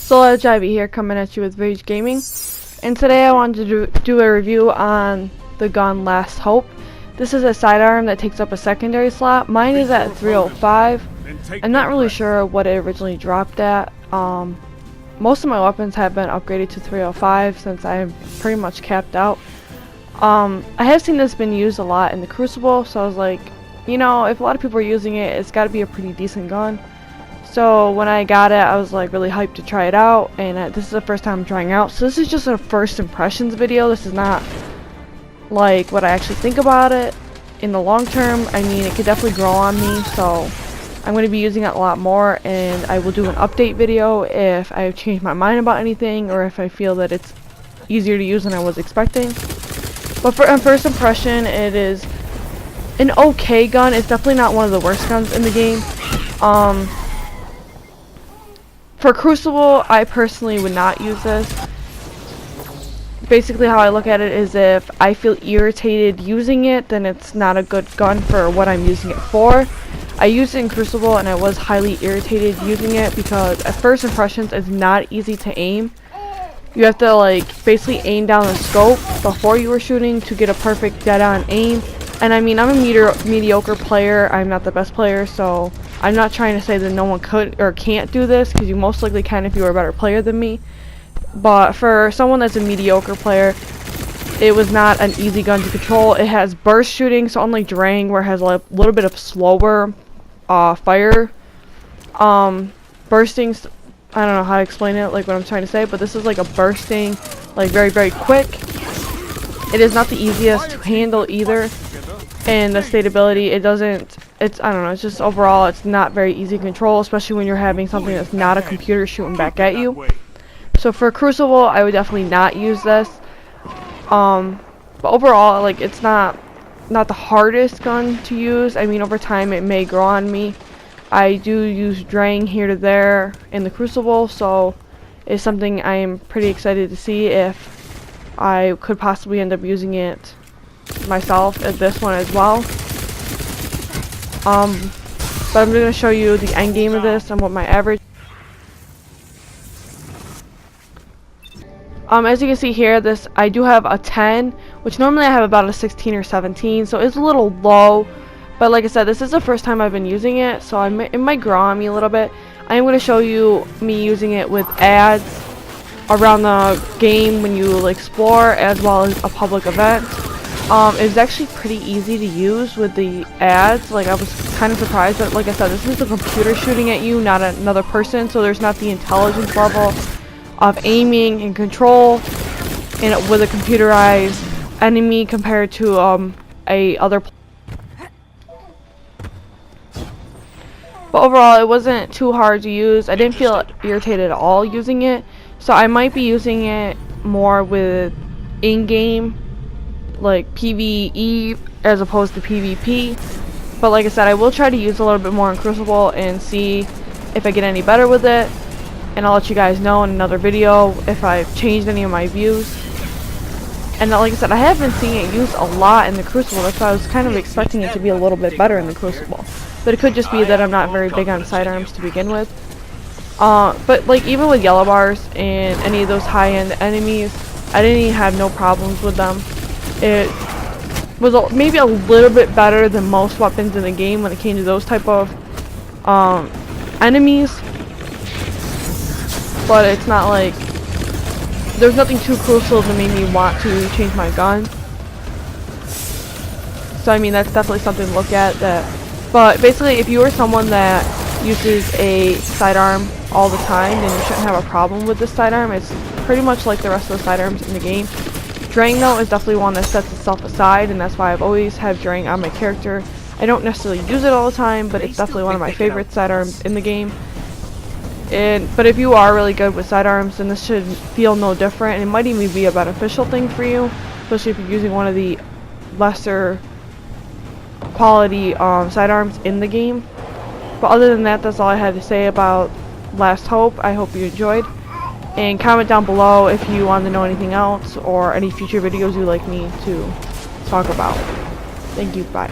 Solo Jivey here, coming at you with Rage Gaming, and today I wanted to do a review on the gun Last Hope. This is a sidearm that takes up a secondary slot. Mine is at 305. I'm not really sure what it originally dropped at. Most of my weapons have been upgraded to 305 since I'm pretty much capped out. I have seen this been used a lot in the Crucible, so I was like, you know, if a lot of people are using it, it's got to be a pretty decent gun. So when I got it, I was like really hyped to try it out, and this is the first time I'm trying out. So this is just a first impressions video. This is not like what I actually think about it in the long term. I mean, it could definitely grow on me, so I'm going to be using it a lot more, and I will do an update video if I've changed my mind about anything or if I feel that it's easier to use than I was expecting. But for a first impression, it is an okay gun. It's definitely not one of the worst guns in the game. For Crucible, I personally would not use this. Basically, how I look at it is if I feel irritated using it, then it's not a good gun for what I'm using it for. I used it in Crucible and I was highly irritated using it because at first impressions, it's not easy to aim. You have to like basically aim down the scope before you were shooting to get a perfect dead-on aim. And I mean, I'm a mediocre player. I'm not the best player, so I'm not trying to say that no one could or can't do this, because you most likely can if you are a better player than me. But for someone that's a mediocre player, it was not an easy gun to control. It has burst shooting, so unlike Drang, where it has a little bit of slower fire, bursting, I don't know how to explain it, like what I'm trying to say, but this is like a bursting, like very, very quick. It is not the easiest to handle either, and the stability, I don't know, it's just overall, it's not very easy to control, especially when you're having something that's not a computer shooting back at you. So for Crucible, I would definitely not use this. But overall, like, it's not the hardest gun to use. I mean, over time it may grow on me. I do use Drang here to there in the Crucible, so it's something I am pretty excited to see if I could possibly end up using it myself at this one as well. But I'm going to show you the end game of this and what my average. As you can see here, I do have a 10, which normally I have about a 16 or 17, so it's a little low. But like I said, this is the first time I've been using it, so it might grow on me a little bit. I am going to show you me using it with ads around the game when you explore, as well as a public event. It's actually pretty easy to use with the ads. Like, I was kind of surprised, but like I said, this is the computer shooting at you, not another person, so there's not the intelligence level of aiming and control with a computerized enemy compared to other. But overall, it wasn't too hard to use. I didn't feel irritated at all using it, so I might be using it more with in-game, like PvE as opposed to PvP. But like I said, I will try to use a little bit more in Crucible and see if I get any better with it, and I'll let you guys know in another video if I've changed any of my views. And like I said, I have been seeing it used a lot in the Crucible. That's why I was kind of expecting it to be a little bit better in the Crucible. But it could just be that I'm not very big on sidearms to begin with. But like even with yellow bars and any of those high-end enemies, I didn't even have no problems with them. It was maybe a little bit better than most weapons in the game when it came to those type of enemies. But it's not like there's nothing too crucial to make me want to change my gun. So I mean, that's definitely something to look at. But basically, if you are someone that uses a sidearm all the time, then you shouldn't have a problem with this sidearm. It's pretty much like the rest of the sidearms in the game. Drang, though, is definitely one that sets itself aside, and that's why I've always had Drang on my character. I don't necessarily use it all the time, but it's definitely one of my favorite sidearms in the game. But if you are really good with sidearms, then this should feel no different, and it might even be a beneficial thing for you, especially if you're using one of the lesser quality sidearms in the game. But other than that, that's all I had to say about Last Hope. I hope you enjoyed, and comment down below if you want to know anything else or any future videos you'd like me to talk about. Thank you, bye.